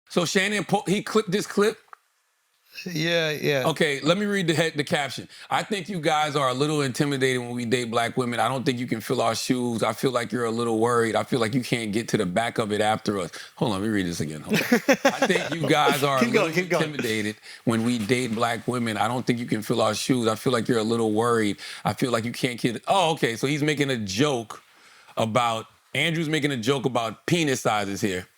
So Shannon, he clipped this clip. Yeah. Okay, let me read the caption. I think you guys are a little intimidated when we date black women. I don't think you can fill our shoes. I feel like you're a little worried. I feel like you can't get to the back of it after us. Hold on, let me read this again. Hold on. I think you guys are a little intimidated when we date black women. I don't think you can fill our shoes. I feel like you're a little worried. I feel like you can't get... Oh, okay, so he's making a joke about... Andrew's making a joke about penis sizes here.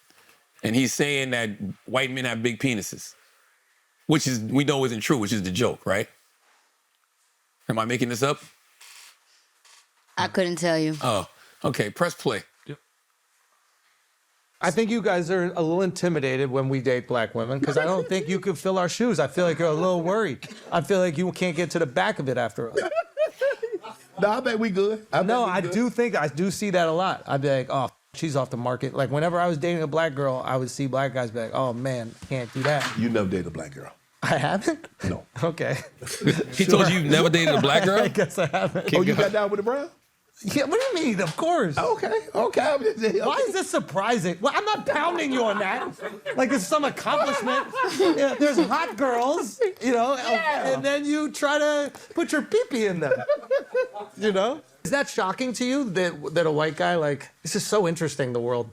And he's saying that white men have big penises. Which is, we know isn't true, which is the joke, right? Am I making this up? I couldn't tell you. Oh, okay. Press play. Yep. I think you guys are a little intimidated when we date black women because I don't think you can fill our shoes. I feel like you're a little worried. I feel like you can't get to the back of it after us. No, I bet we good. I do see that a lot. I'd be like, oh, she's off the market. Like whenever I was dating a black girl, I would see black guys be like, oh man, can't do that. You never dated a black girl. I haven't? No. Okay. He told you you've never dated a black girl? I guess I haven't. You got down with the brown? Yeah, what do you mean? Of course. Okay. Why is this surprising? Well, I'm not pounding you on that. Like it's some accomplishment. Yeah, there's hot girls, and then you try to put your pee-pee in them. Is that shocking to you that a white guy, like, this is so interesting, the world.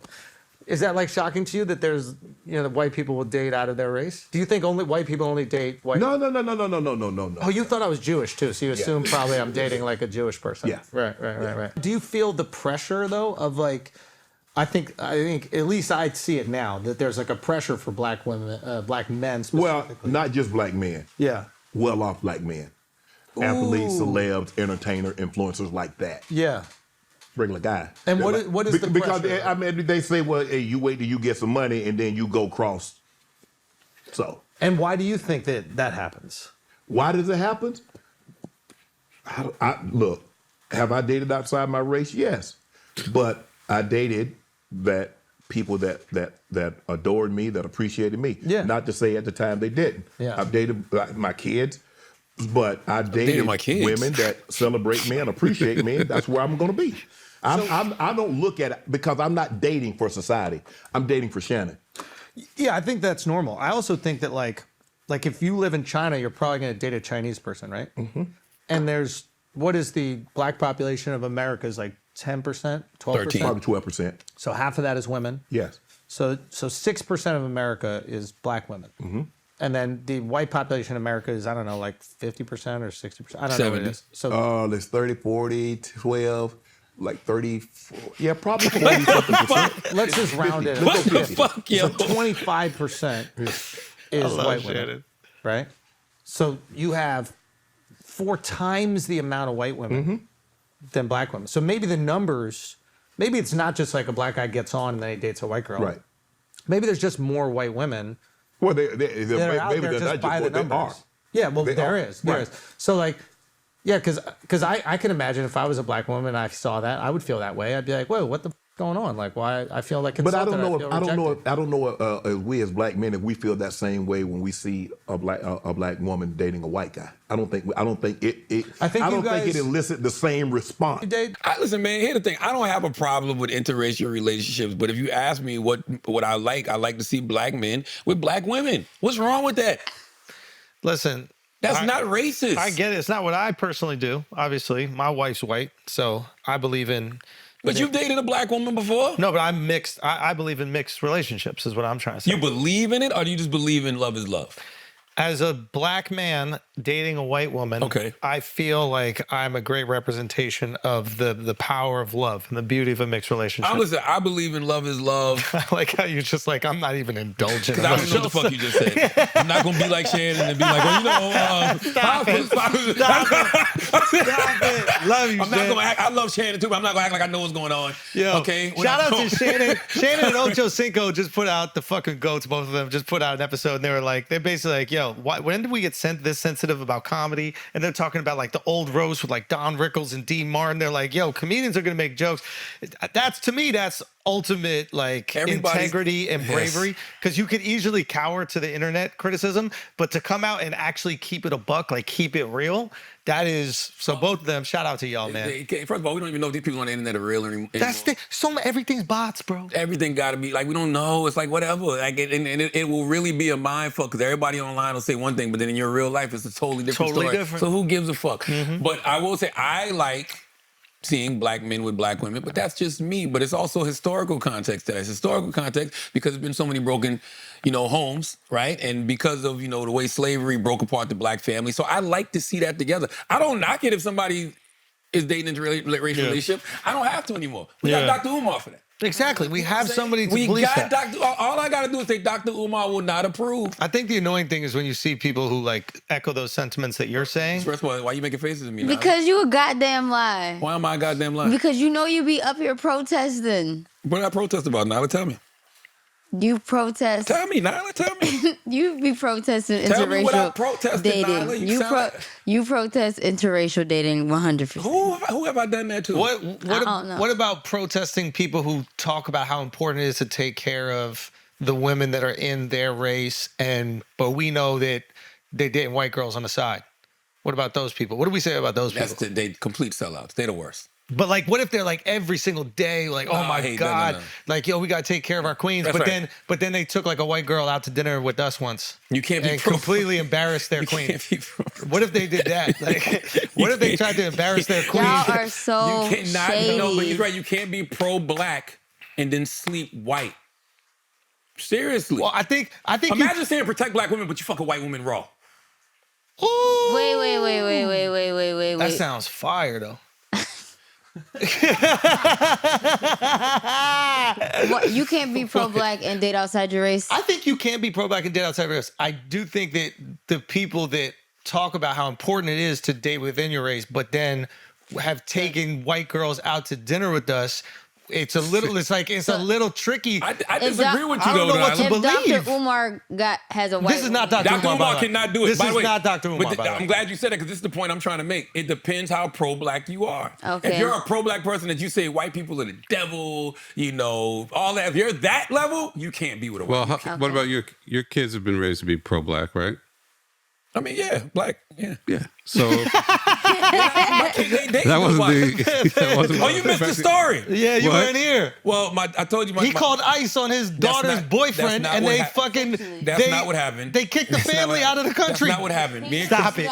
Is that like shocking to you that there's, that white people will date out of their race? Do you think only white people only date white? No. Oh, you thought I was Jewish too, so you assume probably I'm dating like a Jewish person. Yeah. Right. Do you feel the pressure though of like, I think at least I see it now that there's like a pressure for black women, black men specifically. Well, not just black men. Yeah. Well-off black men. Athletes, celebs, entertainer, influencers like that. Yeah. Regular guy. And what is the because pressure? they say, well, hey, you wait till you get some money and then you go cross. So. And why do you think that happens? Why does it happen? Look, have I dated outside my race? Yes, but I dated people that adored me, that appreciated me. Yeah. Not to say at the time they didn't. Yeah. I've dated my kids. But I dated my kids. women that celebrate me and appreciate me. And that's where I'm going to be. I don't look at it because I'm not dating for society. I'm dating for Shannon. Yeah, I think that's normal. I also think that like if you live in China, you're probably going to date a Chinese person, right? Mm-hmm. And what is the black population of America is like 10%, 12%? 13. Probably 12%. So half of that is women. Yes. So 6% of America is black women. Mm-hmm. And then the white population in America is, I don't know, like 50% or 60%. I don't know what it is. So there's 30, 40, 12, like 30, yeah, probably 40 something percent. Let's just round it. What the fuck, yo? So 25% is white women, right? So you have 4 times the amount of white women than black women. So maybe the numbers, maybe it's not just like a black guy gets on and then he dates a white girl. Right. Maybe there's just more white women. Well, that are out there just by the numbers. Yeah, well, there is. So like, yeah, because I can imagine if I was a black woman and I saw that, I would feel that way. I'd be like, whoa, what the going on? Like, why I feel like But insulted. I don't know if we as black men, if we feel that same way when we see a black woman dating a white guy. I don't think it elicits the same response. Listen, man, here's the thing. I don't have a problem with interracial relationships, but if you ask me what I like to see black men with black women. What's wrong with that? Listen, that's not racist. I get it. It's not what I personally do. Obviously, my wife's white, so I believe in. But you've dated a black woman before? No, but I'm mixed. I believe in mixed relationships is what I'm trying to say. You believe in it, or do you just believe in love is love? As a black man dating a white woman, I feel like I'm a great representation of the power of love and the beauty of a mixed relationship. I believe in love is love. I like how you're just like, I'm not even indulgent. Because I don't know what the fuck you just said. I'm not going to be like Shannon and be like, Stop it. Love you, I'm not going to act. I love Shannon too, but I'm not going to act like I know what's going on. Yo, okay. Shout out to Shannon. Shannon and Ocho Cinco just put out the fucking goats, both of them just put out an episode and they're basically like, yo, when did we get this sensitive about comedy? And they're talking about like the old roast with like Don Rickles and Dean Martin. They're like, yo, comedians are going to make jokes. To me, that's ultimate like integrity and bravery, because you could easily cower to the internet criticism, but to come out and actually keep it a buck, like keep it real, that is so. Both of them, shout out to y'all, man. First of all, we don't even know if these people on the internet are real anymore. That's everything's bots, bro. Everything got to be like, we don't know. It's like whatever. Like it will really be a mind fuck, because everybody online will say one thing, but then in your real life it's a totally different story. So who gives a fuck? But I will say I like seeing black men with black women, but that's just me. But it's also historical context to that. It's historical context because there's been so many broken, homes, right? And because of, the way slavery broke apart the black family. So I like to see that together. I don't knock it if somebody is dating into a racial relationship. I don't have to anymore. We got Dr. Umar for that. Exactly. We have somebody to police that. All I got to do is say Dr. Umar will not approve. I think the annoying thing is when you see people who like echo those sentiments that you're saying. First of all, why you making faces at me now? Because you a goddamn lie. Why am I a goddamn lie? Because you be up here protesting. What did I protest about, Nyla? Tell me. You protest. Tell me, Nyla. Tell me. You be protesting interracial Tell me what I protested, dating. Nyla. You protest interracial dating 100%. Who have I done that to? What about protesting people who talk about how important it is to take care of the women that are in their race, but we know that they're dating white girls on the side? What about those people? What do we say about those people? They complete sellouts. They're the worst. But like, what if they're like every single day, like, oh my God, no. Like, yo, we gotta take care of our queens. That's but then they took like a white girl out to dinner with us once. You can't be completely embarrassed their queen. What if they did that? Like, what if they tried to embarrass their queen? Y'all are so shady. No, but he's right. You can't be pro-black and then sleep white. Seriously. Well, I think. Imagine saying protect black women, but you fuck a white woman raw. Ooh. Wait. That sounds fire though. What, you can't be pro-black and date outside your race? I think you can be pro-black and date outside your race. I do think that the people that talk about how important it is to date within your race, but then have taken white girls out to dinner with us, it's a little tricky. I disagree with you, I don't know what to believe. Dr. Umar has a white This is not Dr. Umar. Dr. Umar cannot do it. This is not Dr. Umar. I'm glad you said that, because this is the point I'm trying to make. It depends how pro-black you are. Okay. If you're a pro-black person that you say white people are the devil, all that. If you're that level, you can't be with a white. Well, what about your kids have been raised to be pro-black, right? I mean, yeah, black, yeah. Yeah. So that wasn't Oh, you missed the story. Yeah, you weren't here. Well, I told you. He called ICE on his daughter's boyfriend, and they That's not what happened. They kicked the family out of the country. That's not what happened.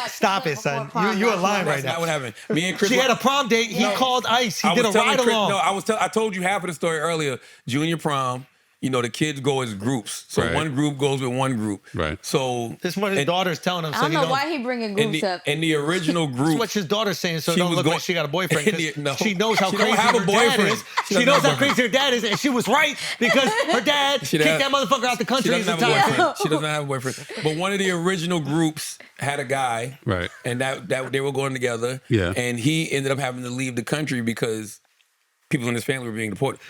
Stop it, son. You're lying right now. That's not what happened. Me and Chris. She had a prom date. He called ICE. He did a ride along. No, I told you half of the story earlier. Junior prom. The kids go as groups. So one group goes with one group. Right. So this is what his daughter's telling him. I don't know why he bringing groups up. In the original group. That's what his daughter's saying, so don't look like she got a boyfriend. She knows how crazy her dad is. She knows how crazy her dad is, and she was right because her dad kicked that motherfucker out the country. She doesn't have a boyfriend. But one of the original groups had a guy. Right. And that they were going together. Yeah. And he ended up having to leave the country because people in his family were being deported.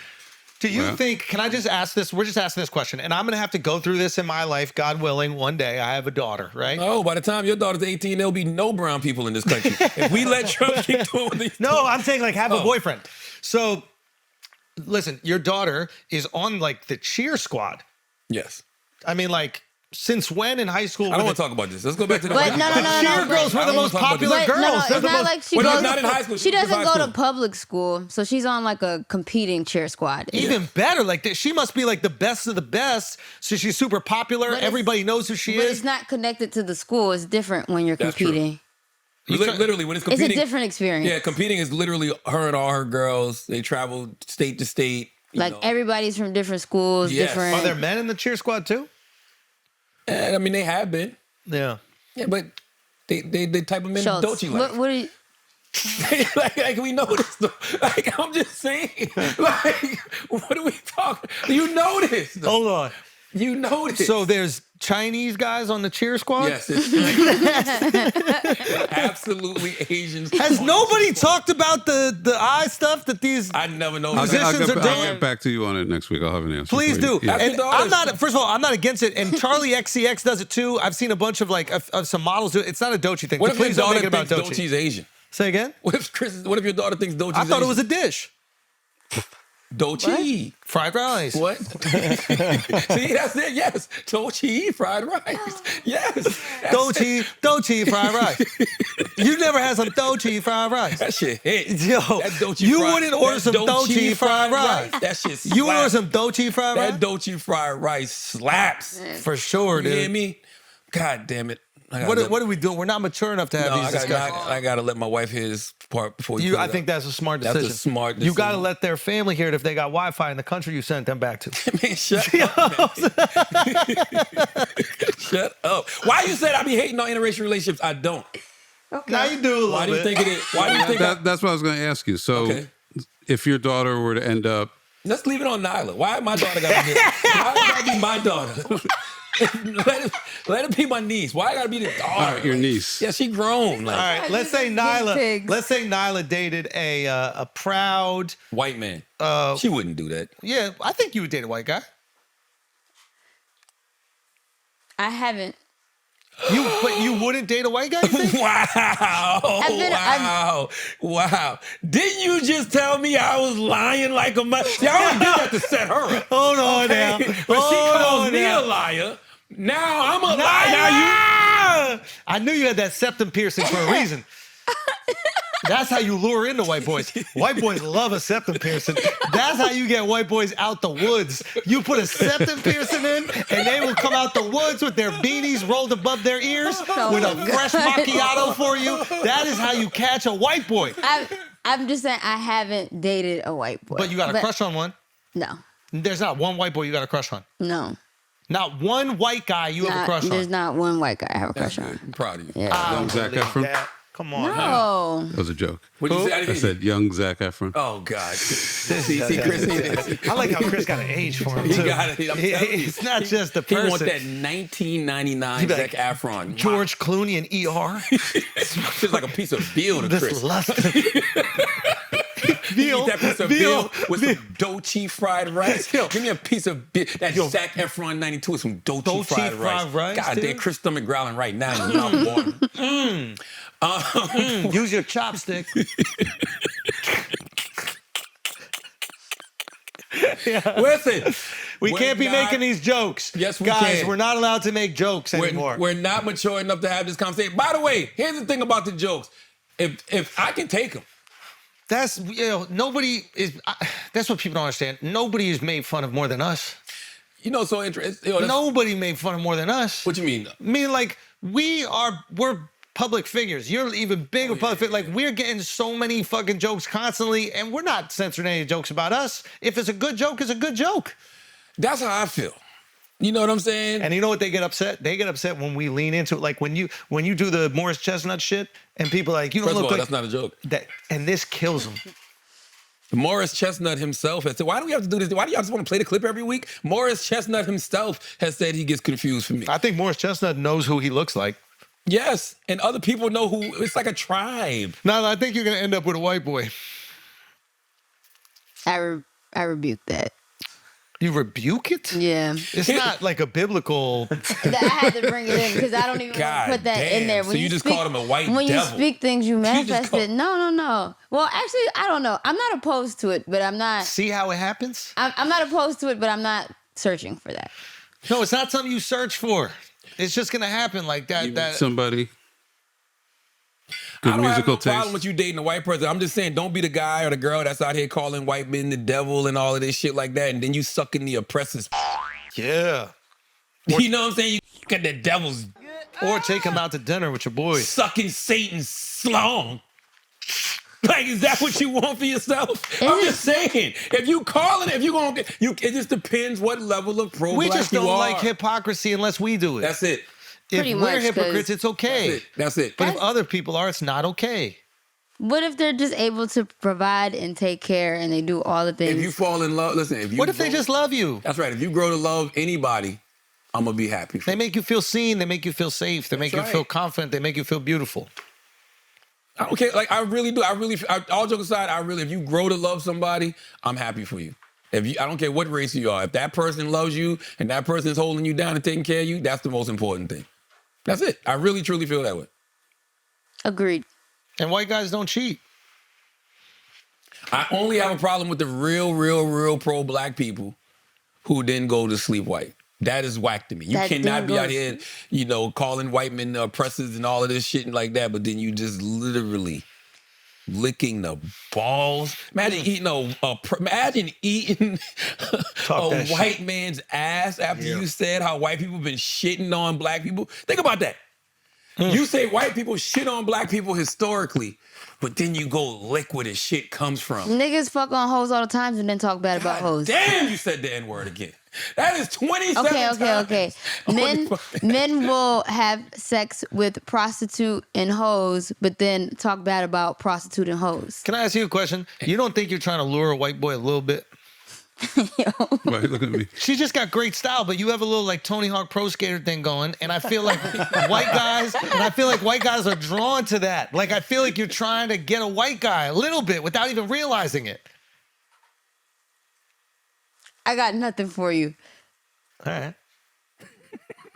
Do you think, can I just ask this? We're just asking this question, and I'm going to have to go through this in my life, God willing, one day. I have a daughter, right? Oh, by the time your daughter's 18, there'll be no brown people in this country. If we let Trump keep doing what he's doing. No, I'm saying like have a boyfriend. So, listen, your daughter is on like the cheer squad. Yes. I mean, like, since when in high school? I don't want to talk about this. Let's go back to the no. cheer girls were the most popular girls. No, it's not like she goes. Not in high school. She doesn't go to public school, so she's on like a competing cheer squad. Even better, like she must be like the best of the best. So she's super popular. Everybody knows who she is. But it's not connected to the school. It's different when you're competing. Literally, when it's competing, it's a different experience. Yeah, competing is literally her and all her girls. They travel state to state. Everybody's from different schools. Yes. Different. Are there men in the cheer squad too? I mean, they have been. Yeah. Yeah, but they type of men Schulz, don't you like? What are you? like we know this. Like I'm just saying. Like what are we talking? You know this. Though. Hold on. You know this. So there's Chinese guys on the cheer squad? Yes, it's absolutely Asians. Has nobody talked about the eye stuff that these I never know. musicians are doing? I'll get back to you on it next week. I'll have an answer. Please do. Yeah. And I'm not. First of all, I'm not against it. And Charlie XCX does it too. I've seen a bunch of of some models do it. It's not a Doechii thing. What if Please your don't daughter make it about thinks Doechii. Doechii's Asian? Say again? What if your daughter thinks Doechii's Asian? I thought it was a dish. Don't cheat. Fried rice. What? See, that's it. Yes. Don't cheat fried rice. Yes. Don't cheat fried rice. You never had some don't cheat fried rice. That shit hit. Yo, That don't you fried- wouldn't order that some don't cheat fried rice. That shit slaps. You would order some don't cheat fried rice? That don't cheat fried rice slaps. For sure, You hear dude. me? God damn it. What are we doing? We're not mature enough to have these discussions. I gotta let my wife hear this part before you. I think that's a smart decision. That's a smart You decision. got to let their family hear it if they got Wi-Fi in the country you sent them back to. Man, shut up. Man. Shut up. Why you said I be hating on interracial relationships? I don't. Now you do a little Why do you bit. think it is? Why do you think That's what I was going to ask you. So, Okay. if your daughter were to end up, Let's leave it on Nyla. Why my daughter gotta be? Why it gotta be my daughter? let it be my niece. Why I gotta be the daughter? your niece. Yeah, she grown. Like, All right, let's say Guinea Nyla. pigs. Let's say Nyla dated a proud. white man. She wouldn't do that. Yeah, I think you would date a white guy. I haven't. But you wouldn't date a white guy? You think? Wow. Wow. Didn't you just tell me I was lying like a mother? See, I only did that to set her up. Hold on now. But she Hold calls on me now. a liar. Now I'm a liar. Now I knew you had that septum piercing for a reason. That's how you lure into white boys. White boys love a septum piercing. That's how you get white boys out the woods. You put a septum piercing in, and they will come out the woods with their beanies rolled above their ears with a fresh macchiato for you. That is how you catch a white boy. I'm just saying I haven't dated a white boy. But you got a crush on one. No, There's not one white boy you got a crush on. no. Not one white guy you have a crush There's on. not one white guy I have a That's crush good. on. I'm proud of you. Yeah. young Zac Efron. Come on. now. No. That was a joke. What did you say? I I didn't hear said young Zac Efron. Oh God. See, Chris. I like how Chris got an age for him, He too. got it. I'm telling you. It's not just the He person. want that 1999 He'd be Zac like, Efron. George Clooney and ER. It's like a piece of veal to This Chris. lust. Veal, that piece of veal with veal. some dochi fried rice. Give me a piece of that Zac Efron 92 with some dochi fried rice. God damn, dude. Chris stomach growling right now in his mouth watering. Use your chopstick. Listen, We we're can't be not- making these jokes. Yes, we Guys, can. we're not allowed to make jokes anymore. We're not mature enough to have this conversation. By the way, here's the thing about the jokes. If I can take them, That's, nobody is, that's what people don't understand. Nobody is made fun of more than us. so interesting. Nobody made fun of more than us. What you mean? I mean, like, we're public figures. You're even bigger public figure. Like, we're getting so many fucking jokes constantly, and we're not censoring any jokes about us. If it's a good joke, it's a good joke. That's how I feel. You know what I'm saying? And you know what they get upset? They get upset when we lean into it. Like when you do the Morris Chestnut shit, and people are like, you don't First of look all, like that's not a joke. that, and this kills them. Morris Chestnut himself has said, why do we have to do this? Why do y'all just want to play the clip every week? Morris Chestnut himself has said he gets confused for me. I think Morris Chestnut knows who he looks like. Yes, and other people know who. It's like a tribe. Now, I think you're gonna end up with a white boy. I rebuke that. You rebuke it? Yeah. It's not like a biblical. I had to bring it in because I don't even want God to put that in damn. there. So you just called him a white When devil. you speak things, you just manifest call- it. No. Well, actually, I don't know. I'm not opposed to it, but I'm not. See how it happens? I'm not opposed to it, but I'm not searching for that. No, it's not something you search for. It's just gonna happen like that. You meet That somebody. I Good don't have musical no problem taste. with you dating a white person. I'm just saying, don't be the guy or the girl that's out here calling white men the devil and all of this shit like that, and then you sucking the oppressor's. yeah. You know what I'm saying? You got the devil's Or take him out to dinner with your boys. sucking Satan's slong. Like, is that what you want for yourself? I'm just saying. If you calling it, if you gonna get, it just depends what level of pro-black We just don't you are. like hypocrisy unless we do it. That's it. If Pretty we're much, 'cause- hypocrites, it's okay. That's it. But if other people are, it's not okay. What if they're just able to provide and take care and they do all the things? If you fall in love, listen. If you What if they grow- just love you? That's right. If you grow to love anybody, I'm gonna be happy. For They you. make you feel seen. They make you feel safe. They make you right. feel confident. They make you feel beautiful. I don't care. Like I really do. All jokes aside, if you grow to love somebody, I'm happy for you. I don't care what race you are. If that person loves you and that person is holding you down and taking care of you, that's the most important thing. That's it. I really, truly feel that way. Agreed. And white guys don't cheat. I only have a problem with the real pro-black people who then go to sleep white. That is whack to me. You That cannot then be out goes- here, calling white men oppressors and all of this shit and like that, but then you just literally licking the balls. Imagine eating a that white man's ass after you said how white people been shitting on black people. Think about that. You say white people shit on black people historically, but then you go lick where the shit comes from. Niggas fuck on hoes all the time and then talk bad about hoes. Damn, you said the N-word again. That is 27 times. Okay. Men will have sex with prostitute and hoes, but then talk bad about prostitute and hoes. Can I ask you a question? You don't think you're trying to lure a white boy a little bit? Right, look at me. She just got great style, but you have a little like Tony Hawk Pro Skater thing going, and I feel like white guys are drawn to that. Like I feel like you're trying to get a white guy a little bit without even realizing it. I got nothing for you. All right.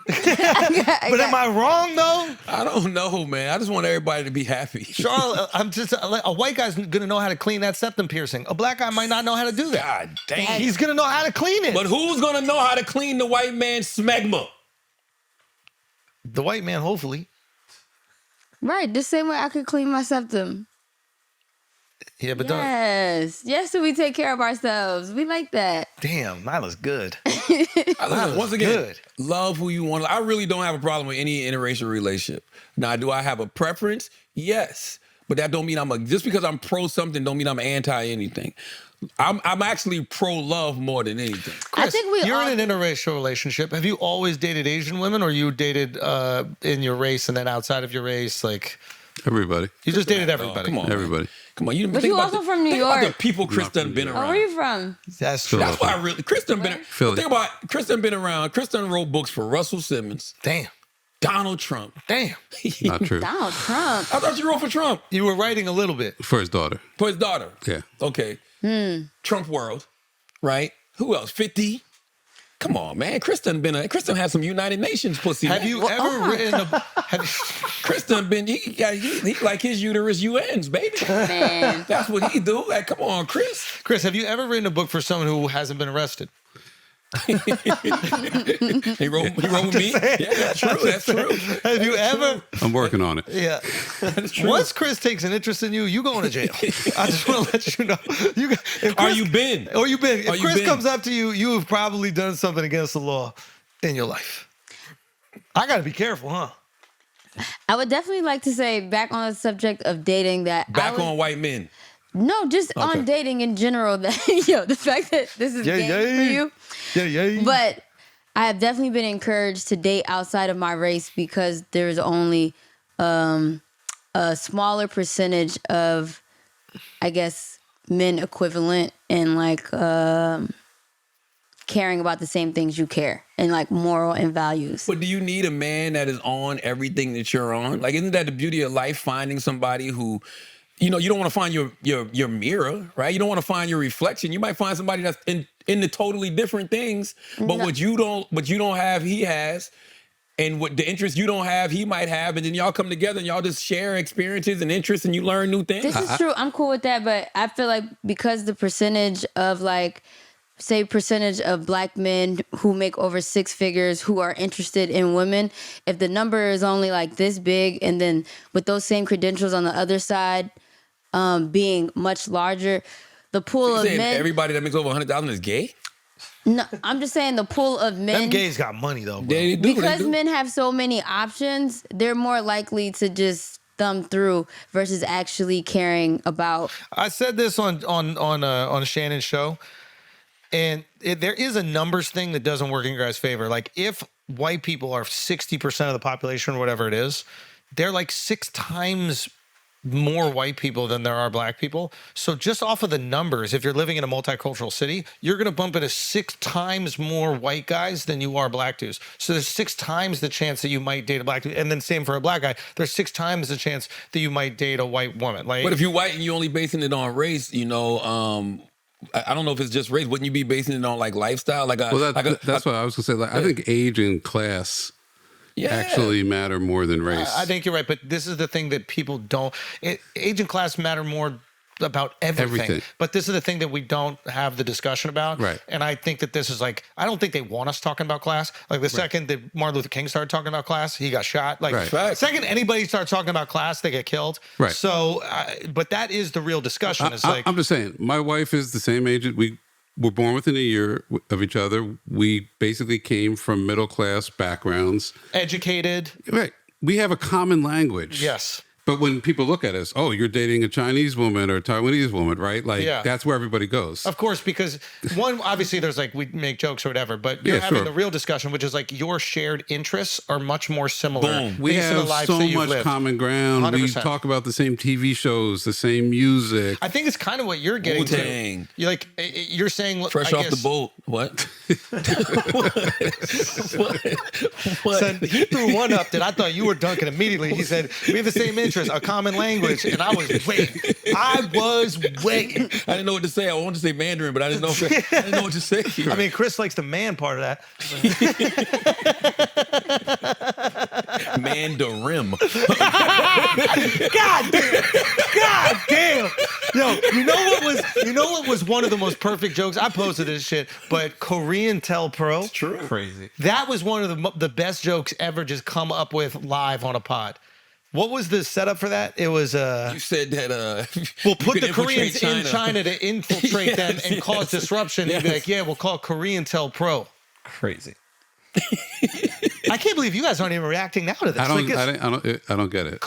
But am I wrong though? I don't know, man. I just want everybody to be happy. Charles, I'm just a white guy's gonna know how to clean that septum piercing. A black guy might not know how to do that. God damn. He's gonna know how to clean it. But who's gonna know how to clean the white man's smegma? The white man, hopefully. Right, the same way I could clean my septum. Yeah, but Yes, so we take care of ourselves. We like that. damn, Nyla's good. Once again, good. love who you want. I really don't have a problem with any interracial relationship. Now, do I have a preference? Yes. But that don't mean just because I'm pro something don't mean I'm anti anything. I'm actually pro love more than anything. I think You're in an interracial relationship. Have you always dated Asian women, or you dated in your race and then outside of your race? Like Everybody. you just dated everybody. Come on, Everybody. man. Come on, you. But think you about also from New think about York. the people Chris done been Oh, around. where you from? That's true. That's why Chris done been. Philly. Think about Chris done been around. Chris done wrote books for Russell Simmons, Damn. Donald Trump. Damn. Not true. Donald Trump. I thought you wrote for Trump. You were writing a little bit. For his daughter. For his daughter. Yeah. Okay. Trump World, right? Who else? 50. Come on, man. Chris done had some United Nations pussy. Have man. you ever written a Chris done been, he like his uterus UNs, baby. Man. That's what he do. Like, come on, Chris. Chris, have you ever written a book for someone who hasn't been arrested? He wrote with me. Yeah, that's true. That's true. Have you ever? I'm working on it. Yeah. Once Chris takes an interest in you, you going to jail. I just want to let you know. Are you been? Or you been? Are If you Chris been? comes up to you, you have probably done something against the law in your life. I got to be careful, huh? I would definitely like to say, back on the subject of dating, that Back on white men. No, just on dating in general. That the fact that this is game for you. Yeah. But I have definitely been encouraged to date outside of my race because there's only a smaller percentage of, I guess, men equivalent and like caring about the same things you care and like moral and values. But do you need a man that is on everything that you're on? Like, isn't that the beauty of life? Finding somebody who, you don't want to find your mirror, right? You don't want to find your reflection. You might find somebody that's into totally different things, but what you don't have, he has. And what the interest you don't have, he might have, and then y'all come together and y'all just share experiences and interests and you learn new things. This is true. I'm cool with that, but I feel like because the percentage of percentage of black men who make over 6 figures who are interested in women, if the number is only like this big, and then with those same credentials on the other side being much larger, the pool of men. Everybody that makes over 100,000 is gay? No, I'm just saying the pool of men. Them gays got money though, bro. They do, because they do. men have so many options, they're more likely to just thumb through versus actually caring about. I said this on Shannon's show, and there is a numbers thing that doesn't work in your guys' favor. Like if white people are 60% of the population or whatever it is, they're like 6 times more white people than there are black people. So just off of the numbers, if you're living in a multicultural city, you're going to bump into 6 times more white guys than you are black dudes. So there's 6 times the chance that you might date a black dude. And then same for a black guy. There's 6 times the chance that you might date a white woman. Like, But if you're white and you're only basing it on race, I don't know if it's just race. Wouldn't you be basing it on like lifestyle? That's what I was gonna say. Like, I think age and class actually matter more than race. I think you're right, but this is the thing that people don't. Age and class matter more about everything. But this is the thing that we don't have the discussion about. Right. And I think that this is like, I don't think they want us talking about class. Like the second that Martin Luther King started talking about class, he got shot. Like the second anybody starts talking about class, they get killed. Right. So, but that is the real discussion. It's like, I'm just saying, my wife is the same age. We were born within a year of each other. We basically came from middle class backgrounds. Educated. Right. We have a common language. Yes. But when people look at us, oh, you're dating a Chinese woman or a Taiwanese woman, right? Like, that's where everybody goes. Of course, because one, obviously there's like, we make jokes or whatever, but you're having the real discussion, which is like your shared interests are much more similar. Boom. We have so much common ground. 100%. We talk about the same TV shows, the same music. I think it's kind of what you're getting to. You're like, you're saying, fresh off the boat. What? What? So he threw one up that I thought you were dunking immediately. He said, we have the same interest, a common language, and I was waiting. I didn't know what to say. I wanted to say Mandarin, but I didn't know what to say. I mean, Chris likes the man part of that. Mandarin. God damn. Yo, you know what was one of the most perfect jokes? I posted this shit, but Korean Tell Pro. It's true. Crazy. That was one of the best jokes ever just come up with live on a pod. What was the setup for that? It was you said that we'll put the Koreans in China to infiltrate them and cause disruption. Yes. And be like, yeah, we'll call it Korean Tell Pro. Crazy. I can't believe you guys aren't even reacting now to this. I don't get it.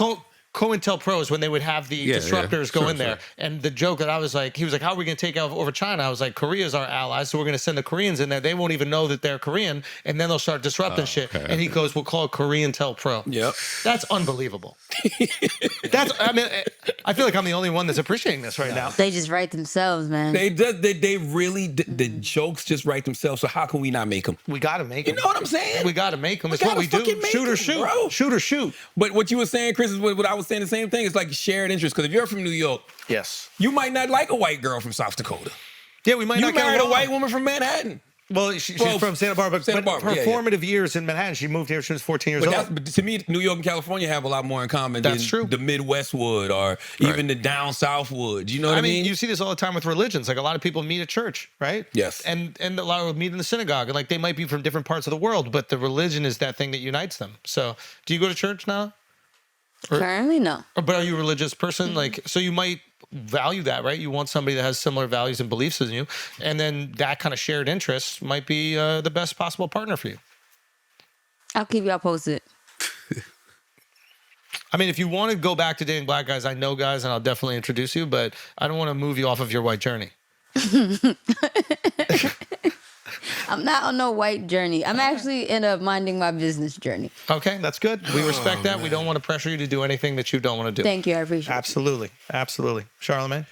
COINTELPRO is when they would have the disruptors go in there. And the joke that I was like, he was like, how are we going to take out over China? I was like, Korea's our ally, so we're going to send the Koreans in there. They won't even know that they're Korean, and then they'll start disrupting shit. And he goes, we'll call it COINTELPRO. Yep. That's unbelievable. I feel like I'm the only one that's appreciating this right now. They just write themselves, man. They really, the jokes just write themselves, so how can we not make them? We got to make them. You know what I'm saying? We got to make them. It's what we do. Shoot or shoot. Bro. Shoot or shoot. But what you were saying, Chris, is what I was saying the same thing. It's like shared interest. Because if you're from New York, yes, you might not like a white girl from South Dakota. Yeah, we might not married a white woman from Manhattan. Well, she's from Santa Barbara. But her formative years in Manhattan, she moved here when she was 14 years old. But to me, New York and California have a lot more in common than the Midwest would, or even the down South would. You know what I mean? You see this all the time with religions. Like a lot of people meet at church, right? Yes. And a lot of them meet in the synagogue. And like they might be from different parts of the world, but the religion is that thing that unites them. So do you go to church now? Currently, no. But are you a religious person? Like, so you might value that, right? You want somebody that has similar values and beliefs as you, and then that kind of shared interest might be the best possible partner for you. I'll keep y'all posted. I mean, if you want to go back to dating black guys, I know guys, and I'll definitely introduce you, but I don't want to move you off of your white journey. I'm not on no white journey. I'm actually in a minding my business journey. Okay, that's good. We respect that. We don't want to pressure you to do anything that you don't want to do. Thank you. I appreciate it. Absolutely. Absolutely. Charlamagne?